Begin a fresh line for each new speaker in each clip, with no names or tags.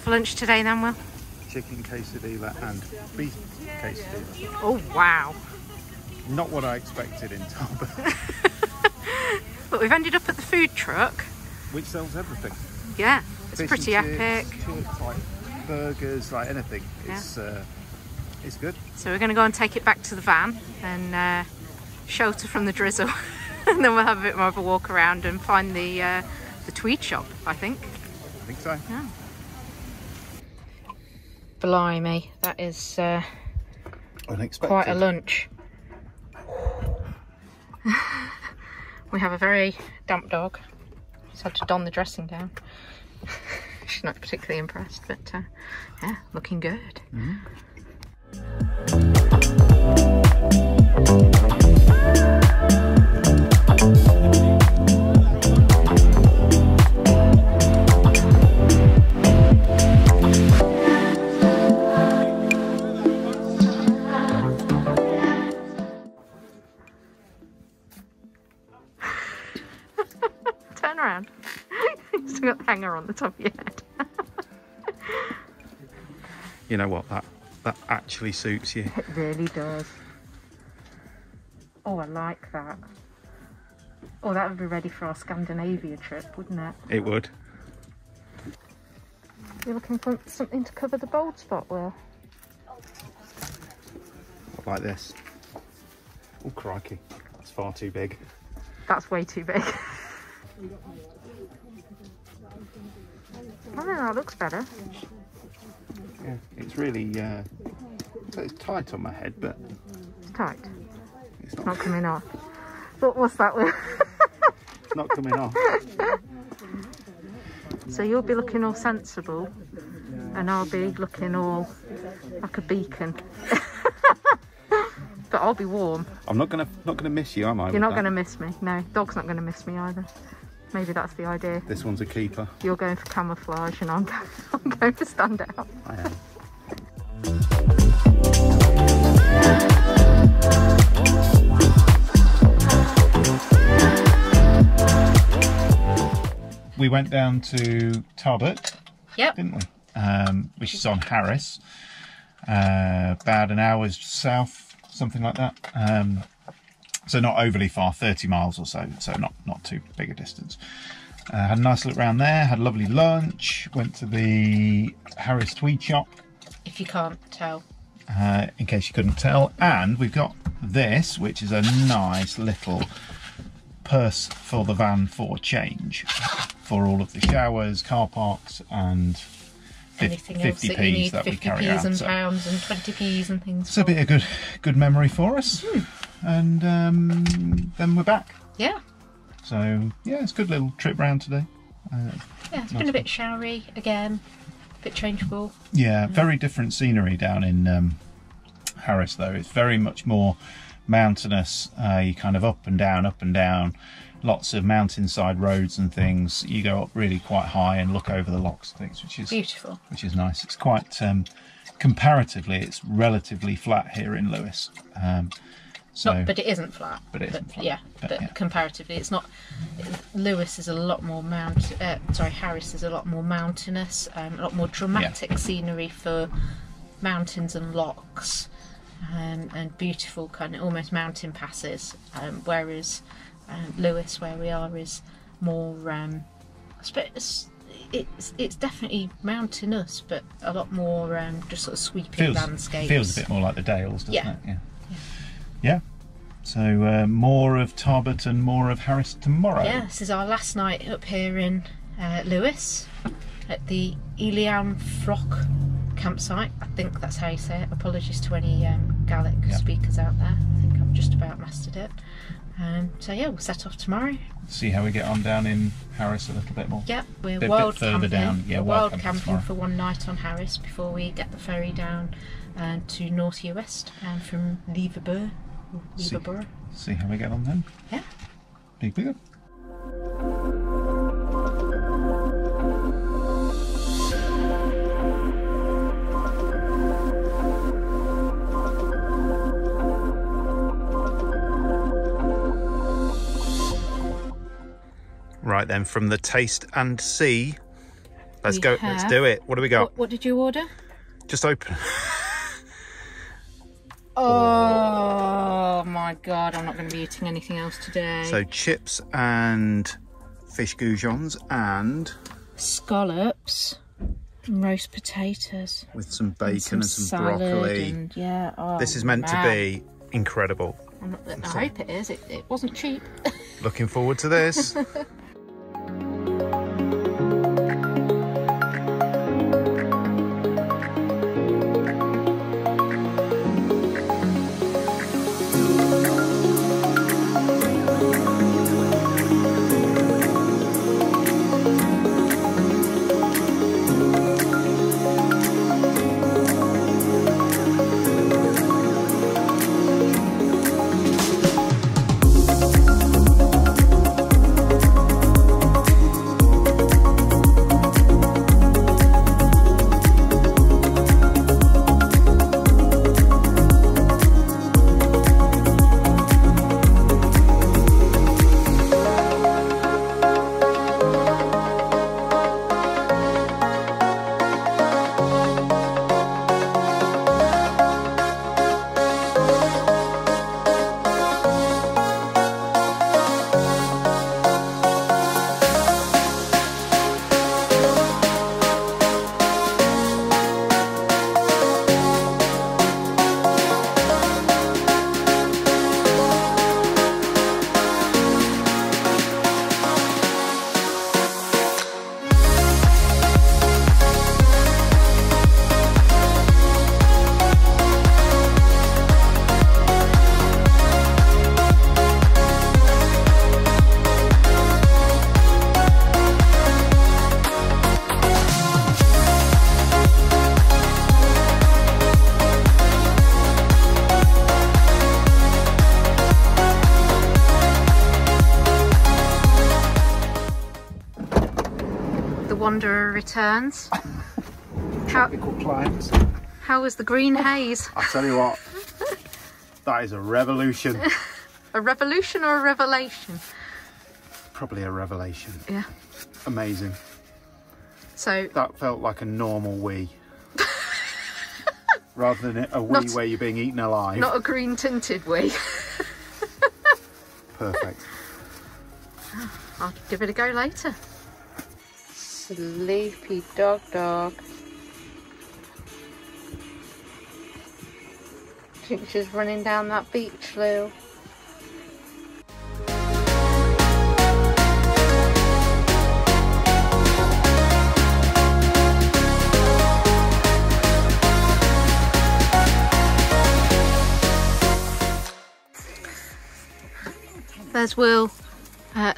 Lunch today then, Will?
Chicken quesadilla and beef quesadilla.
Oh wow.
Not what I expected in Tarbert.
But we've ended up at the food truck.
Which sells everything.
Yeah, it's
Fish
pretty
and
epic.
Chips, like burgers, like anything.
Yeah.
It's good.
So we're going to go and take it back to the van and shelter from the drizzle. And then we'll have a bit more of a walk around and find the tweed shop, I think.
I think so.
Yeah. Blimey, that is
unexpected.
Quite a lunch. We have a very damp dog. She's had to don the dressing gown. She's not particularly impressed, but yeah, looking good. Turn around. You've still got the hanger on the top of your head.
You know what, that actually suits you.
It really does. Oh, I like that. Oh, that would be ready for our Scandinavia trip, wouldn't it?
It would.
You're looking for something to cover the bald spot, Will?
Like this. Oh, crikey. That's far too big.
That's way too big. I don't know, that looks better.
Yeah, it's really it's tight on my head, but
it's tight.
It's
not coming off. What's that, Will?
It's not coming off.
So you'll be looking all sensible, and I'll be looking all like a beacon. But I'll be warm.
I'm not gonna miss you, am I?
You're not gonna miss me. No, dog's not gonna miss me either. Maybe that's the idea.
This one's a keeper.
You're going for camouflage, and I'm going to stand out.
I am. We went down to Tarbert,
yep,
didn't we? Which is on Harris, about an hour's south, something like that. So not overly far, 30 miles or so, so not too big a distance. Had a nice look around there, had a lovely lunch, went to the Harris tweed shop.
If you can't tell.
In case you couldn't tell. And we've got this, which is a nice little purse for the van for change. For all of the showers, car parks and 50p's that we carry around. 50p's
and pounds and 20p's and things.
It's a bit of good memory for us. And then we're back.
Yeah.
So yeah, it's a good little trip round today.
Yeah, it's been a bit showery again, a bit changeable.
Yeah, very different scenery down in Harris though. It's very much more mountainous. You kind of up and down. Lots of mountainside roads and things. You go up really quite high and look over the lochs and things, which is
beautiful.
Which is nice. It's quite comparatively, it's relatively flat here in Lewis. So,
but it isn't flat.
But it isn't flat.
Yeah, but comparatively, it's not. Lewis is a lot more Harris is a lot more mountainous, a lot more dramatic scenery for mountains and lochs, and beautiful kind of almost mountain passes. Whereas Lewis, where we are, is more. I suppose it's definitely mountainous, but a lot more just sort of sweeping landscapes.
Feels a bit more like the Dales, doesn't it? Yeah. So more of Tarbert and more of Harris tomorrow.
Yeah, this is our last night up here in Lewis at the Elian Frock campsite. I think that's how you say it. Apologies to any Gaelic speakers out there. I think I've just about mastered it. So yeah, we'll set off tomorrow.
See how we get on down in Harris a little bit more.
Yeah, we're wild camping.
Down. Yeah,
wild camping for one night on Harris before we get the ferry down to North Uist and from Leverburgh.
See how we get on then.
Yeah.
Big. Right then, from the taste and see, let's go. Let's do it. What do we got?
What did you order?
Just open.
Oh my god, I'm not going to be eating anything else today.
So chips and fish goujons and
scallops and roast potatoes
with some bacon and some broccoli.
And,
this is meant to be incredible.
I hope it is. It wasn't cheap.
Looking forward to this.
Wanderer returns.
Tropical climes.
How was the green haze?
I tell you what, that is a revolution.
A revolution or a revelation?
Probably a revelation.
Yeah.
Amazing.
So
that felt like a normal wee. Rather than a wee where you're being eaten alive.
Not a green tinted wee.
Perfect.
I'll give it a go later. Sleepy dog. I think she's running down that beach, Lou. There's Will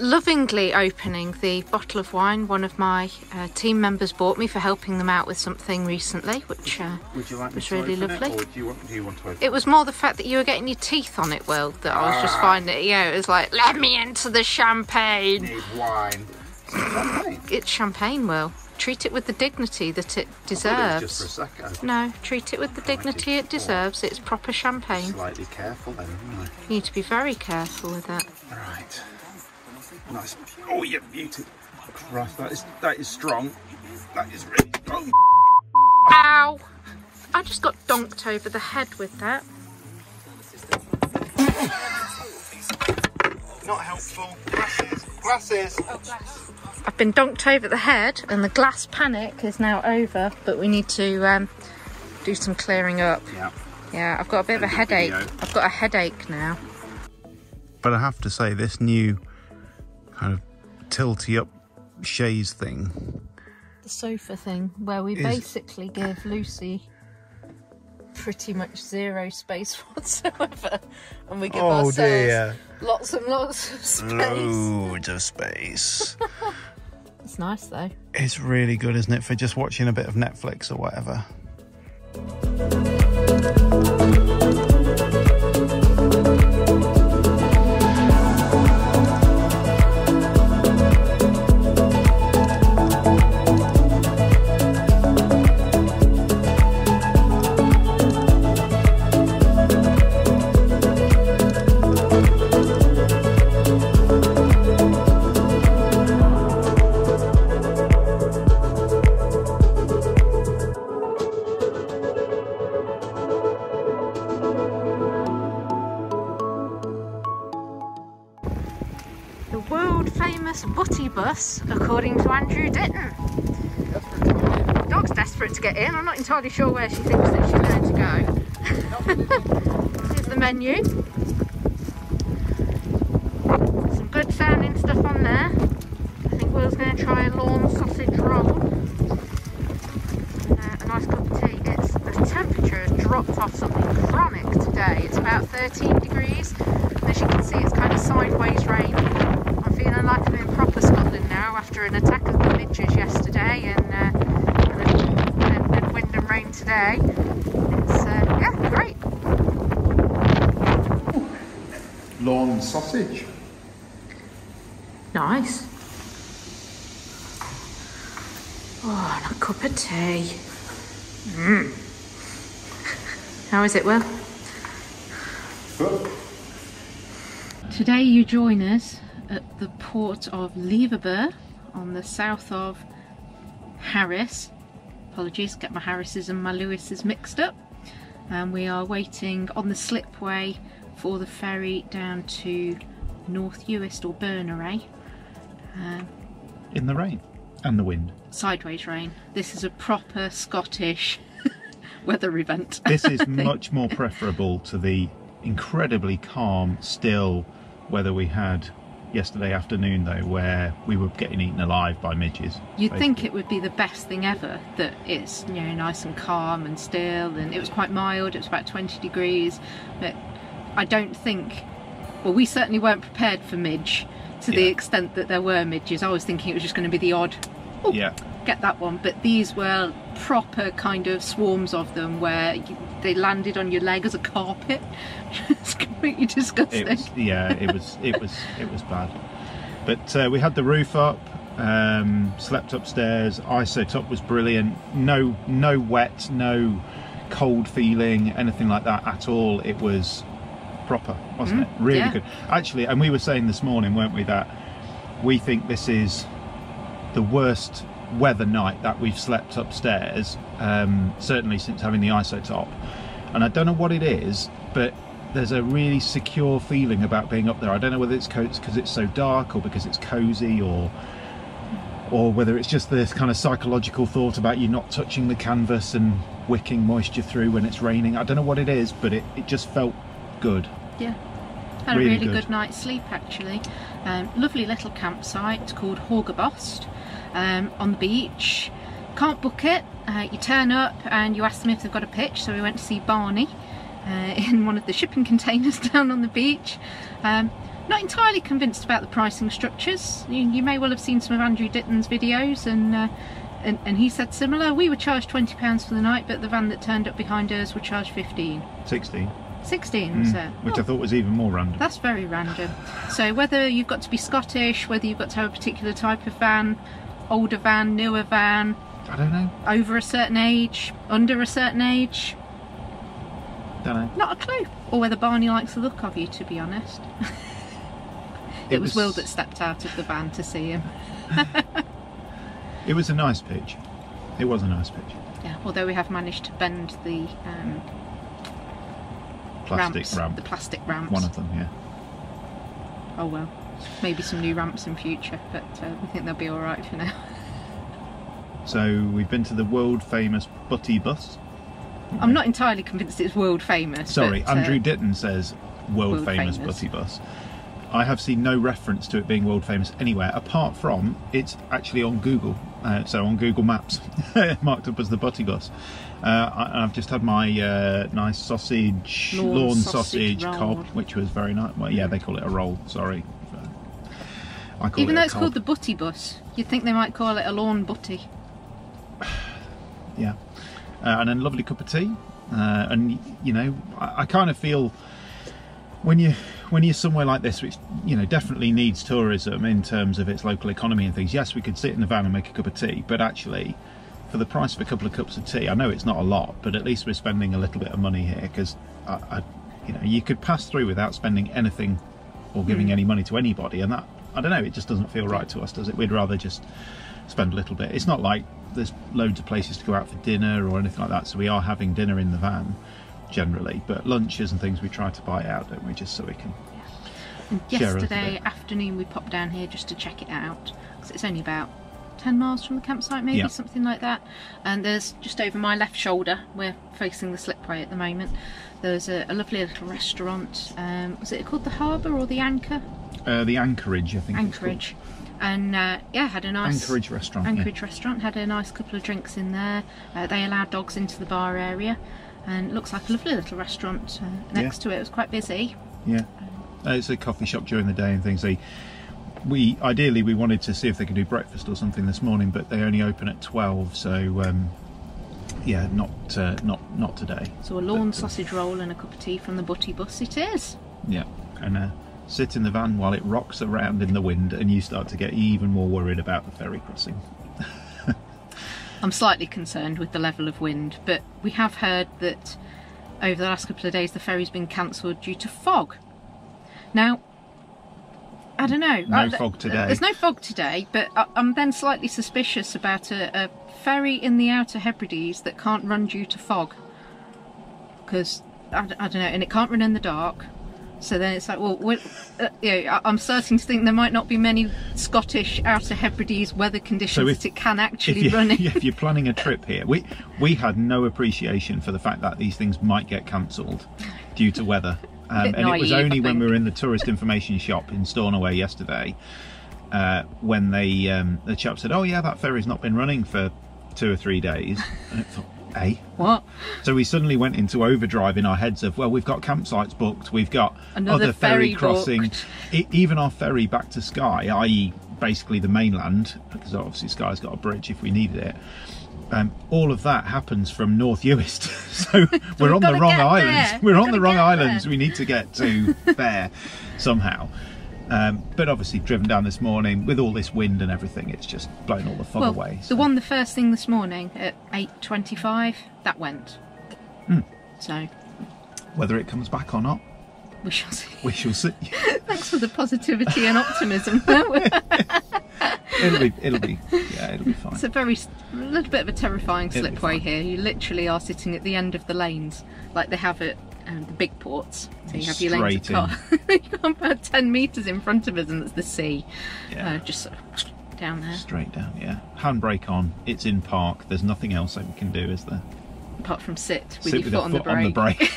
lovingly opening the bottle of wine one of my team members bought me for helping them out with something recently, which was really lovely.
Or do you want to open
it? Was more the fact that you were getting your teeth on it, Will, that I was just finding it, it was like, let me into the champagne.
Need wine. Champagne.
It's champagne, Will. Treat it with the dignity that it deserves.
Just for a second.
No, treat it with the dignity it deserves. It's proper champagne.
Slightly careful then, haven't I?
You need to be very careful with that.
Right. Nice. Oh, you're muted. Christ, that is strong. That is really strong.
Ow! I just got donked over the head with that.
Not helpful. Glasses. Glasses.
Oh, glass. I've been donked over the head and the glass panic is now over, but we need to do some clearing up.
Yeah.
Yeah, I've got a bit of a headache. I've got a headache now.
But I have to say, this new kind of tilty up chaise thing.
The sofa thing, where we basically give Lucy pretty much zero space whatsoever, and we give ourselves lots and lots of space.
Loads of space.
It's nice though.
It's really good, isn't it, for just watching a bit of Netflix or whatever.
Butty bus, according to Andrew Ditton. The dog's desperate to get in. I'm not entirely sure where she thinks that she's going to go. Here's the menu. Some good sounding stuff on there. I think Will's going to try a lawn sausage roll. And a nice cup of tea. The temperature has dropped off something chronic today. It's about 13 degrees. As you can see, it's kind of sideways rain. I'm feeling like I'm in proper Scotland now after an attack of the midges yesterday and wind and rain today. It's yeah, great.
Lawn sausage.
Nice. Oh, and a cup of tea. How is it, Will?
Good.
Today you join us at the port of Leverburgh on the south of Harris. Apologies, get my Harrises and my Lewises mixed up. And we are waiting on the slipway for the ferry down to North Uist or Berneray.
In the rain and the wind.
Sideways rain. This is a proper Scottish weather event.
This is much more preferable to the incredibly calm, still weather we had yesterday afternoon, though, where we were getting eaten alive by midges.
You'd think it would be the best thing ever, that it's, you know, nice and calm and still, and it was quite mild. It was about 20 degrees, but I don't think, well, we certainly weren't prepared for midge to the extent that there were midges. I was thinking it was just going to be the odd, oh, get that one, but these were proper kind of swarms of them where they landed on your leg as a carpet. It's completely disgusting.
It was bad. But we had the roof up, slept upstairs. Isotop was brilliant. No wet, no cold feeling, anything like that at all. It was proper, wasn't it? Really good. Actually, and we were saying this morning, weren't we, that we think this is the worst weather night that we've slept upstairs, certainly since having the Isotop. And I don't know what it is, but there's a really secure feeling about being up there. I don't know whether it's because it's so dark or because it's cozy, or whether it's just this kind of psychological thought about you not touching the canvas and wicking moisture through when it's raining. I don't know what it is, but it just felt good.
Yeah, had a really good night's sleep actually. Lovely little campsite called Horgabost on the beach. Can't book it. You turn up and you ask them if they've got a pitch. So we went to see Barney in one of the shipping containers down on the beach. Not entirely convinced about the pricing structures. You may well have seen some of Andrew Ditton's videos, and he said similar. We were charged £20 for the night, but the van that turned up behind us were charged 15.
16.
16 was it?
Which I thought was even more random.
That's very random. So whether you've got to be Scottish, whether you've got to have a particular type of van, older van, newer van,
I don't know.
over a certain age, under a certain age,
Don't know.
not a clue. Or whether Barney likes the look of you, to be honest. It was Will that stepped out of the van to see him.
It was a nice pitch. It was a nice pitch.
Yeah, although we have managed to bend the
Plastic ramp.
the plastic ramps.
One of them, yeah.
Oh well, maybe some new ramps in future, but we think they'll be all right for now.
So we've been to the world famous Butty bus.
I'm not entirely convinced it's world famous.
Sorry,
but,
Andrew Ditton says world famous
famous.
Butty bus. I have seen no reference to it being world famous anywhere, apart from it's actually on Google. So on Google Maps, marked up as the Butty bus. I've just had my nice sausage, lawn sausage cob, which was very nice. Well, yeah, they call it a roll. Sorry, I call
even
it
though
a
it's
cob.
called the Butty bus, you'd think they might call it a lawn butty.
Yeah, and then lovely cup of tea. And you know, I kind of feel when you're somewhere like this, which you know definitely needs tourism in terms of its local economy and things. Yes, we could sit in the van and make a cup of tea, but actually, for the price of a couple of cups of tea, I know it's not a lot, but at least we're spending a little bit of money here because, you know, you could pass through without spending anything or giving any money to anybody, and that, I don't know, it just doesn't feel right to us, does it? We'd rather just spend a little bit. It's not like there's loads of places to go out for dinner or anything like that, so we are having dinner in the van generally, but lunches and things we try to buy out, don't we, just so we can
And
share a little
yesterday
bit.
afternoon we popped down here just to check it out because it's only about 10 miles from the campsite, maybe,
Yeah.
something like that. And there's just over my left shoulder, we're facing the slipway at the moment, there's a lovely little restaurant. Was it called the Harbour or the Anchor?
The Anchorage, I think.
Anchorage. And yeah, had a nice
Anchorage restaurant.
Anchorage restaurant, had a nice couple of drinks in there. They allowed dogs into the bar area, and it looks like a lovely little restaurant next to it. It was quite busy.
Yeah, it's a coffee shop during the day and things. We ideally wanted to see if they could do breakfast or something this morning, but they only open at 12, so yeah, not today.
So a lawn sausage roll and a cup of tea from the Butty bus it is.
Yeah, and sit in the van while it rocks around in the wind, and you start to get even more worried about the ferry crossing.
I'm slightly concerned with the level of wind, but we have heard that over the last couple of days the ferry's been cancelled due to fog. Now, I don't know.
No fog today.
There's no fog today, but I'm then slightly suspicious about a ferry in the Outer Hebrides that can't run due to fog. Because, I don't know, and it can't run in the dark. So then it's like, well, you know, I'm starting to think there might not be many Scottish Outer Hebrides weather conditions that it can actually run in.
If you're planning a trip here, we had no appreciation for the fact that these things might get cancelled due to weather. And it was only when we were in the tourist information shop in Stornoway yesterday when the chap said, oh yeah, that ferry's not been running for 2 or 3 days. And I thought, eh?
What?
So we suddenly went into overdrive in our heads of, well, we've got campsites booked, we've got
another
other ferry
booked.
crossing. Even our ferry back to Skye, i.e. basically the mainland, because obviously Skye's got a bridge if we needed it. All of that happens from North Uist, so we're on the wrong islands. We're on the wrong islands. We need to get to there somehow. But obviously, driven down this morning with all this wind and everything, it's just blown all the fog away. So.
The first thing this morning at 8:25, that went. So
whether it comes back or not,
we shall see.
We shall see.
Thanks for the positivity and optimism.
It'll be fine.
It's a little bit of a terrifying slipway here. You literally are sitting at the end of the lanes, like they have at the big ports. So you have your lanes of car. You've got about 10 metres in front of us, and that's the sea.
Yeah.
Just sort of down there.
Straight down, yeah. Handbrake on. It's in park. There's nothing else that we can do, is there?
Apart from sit with your foot on the brake.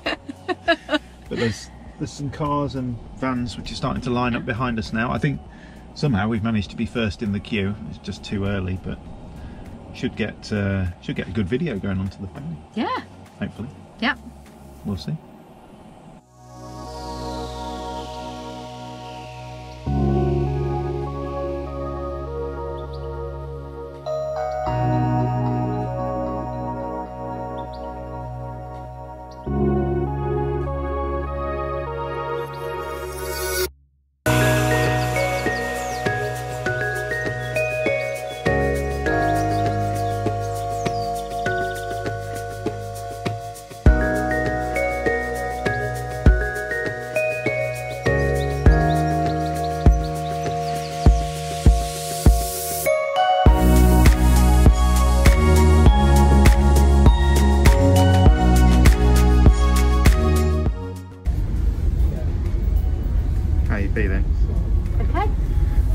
But there's some cars and vans which are starting to line up behind us now. I think somehow we've managed to be first in the queue. It's just too early, but should get a good video going onto the ferry.
Yeah.
Hopefully.
Yeah.
We'll see. you feeling?
Okay.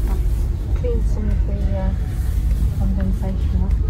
I'll clean some of the condensation off.